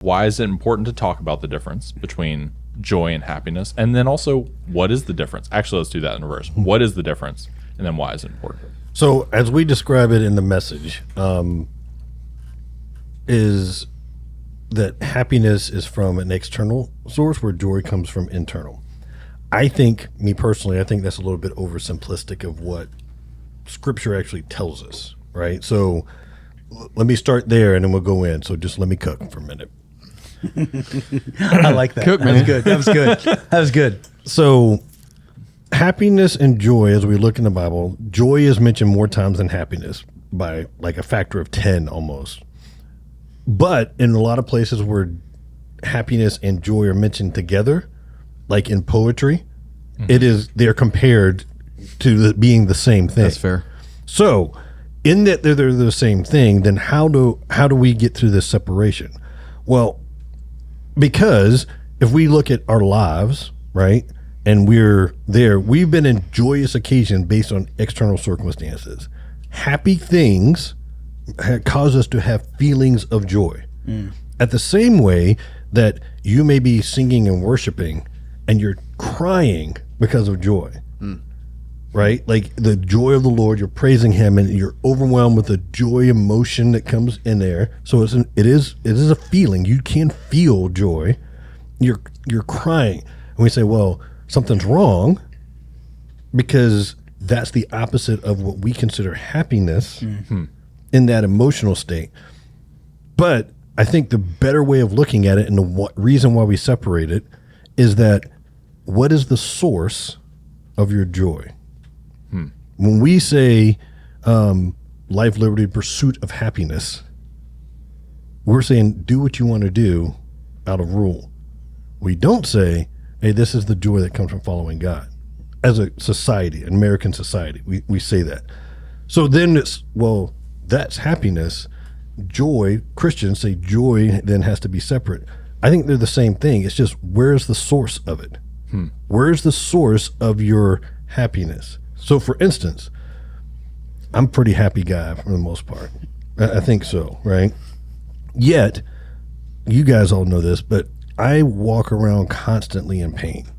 Why is it important to talk about the difference between joy and happiness? And then also, what is the difference? Actually, let's do that in reverse. What is the difference? And then why is it important? So as we describe it in the message, is that happiness is from an external source where joy comes from internal. I think, me personally, I think that's a little bit oversimplistic of what Scripture actually tells us, right? So let me start there and then we'll go in. So just let me cook for a minute. I like that. Cook, man. That was good. That was good. That was good. So happiness and joy, as we look in the Bible, joy is mentioned more times than happiness by like a factor of 10 almost. But in a lot of places where happiness and joy are mentioned together, like in poetry, they're compared to being the same thing. That's fair. So in that they're the same thing, then how do we get through this separation? Well, because if we look at our lives, right, and we've been in joyous occasion based on external circumstances. Happy things cause us to have feelings of joy. At the same way that you may be singing and worshiping and you're crying because of joy, right? Like the joy of the Lord, you're praising him and you're overwhelmed with the joy emotion that comes in there. So it is a feeling. You can feel joy. You're crying. And we say, well, something's wrong because that's the opposite of what we consider happiness in that emotional state. But I think the better way of looking at it and the reason why we separate it is that what is the source of your joy? When we say life, liberty, pursuit of happiness, we're saying do what you want to do out of rule. We don't say, hey, this is the joy that comes from following God. As a society, an American society, we say that. So then it's, well, that's happiness. Joy, Christians say joy then has to be separate. I think they're the same thing. It's just, where's the source of it? Where's the source of your happiness? So for instance, I'm a pretty happy guy for the most part. I think so, right? Yet, you guys all know this, but I walk around constantly in pain.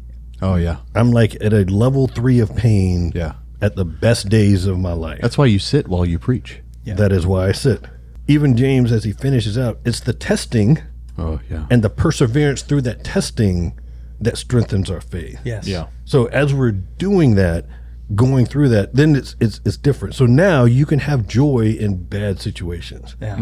Oh, yeah. I'm like at a level 3 of pain Yeah. at the best days of my life. That's why you sit while you preach. Yeah. That is why I sit. Even James, as he finishes out, it's the testing Oh, yeah. and the perseverance through that testing that strengthens our faith. Yes. Yeah. So as we're doing that, going through that, then it's different. So now you can have joy in bad situations. Yeah.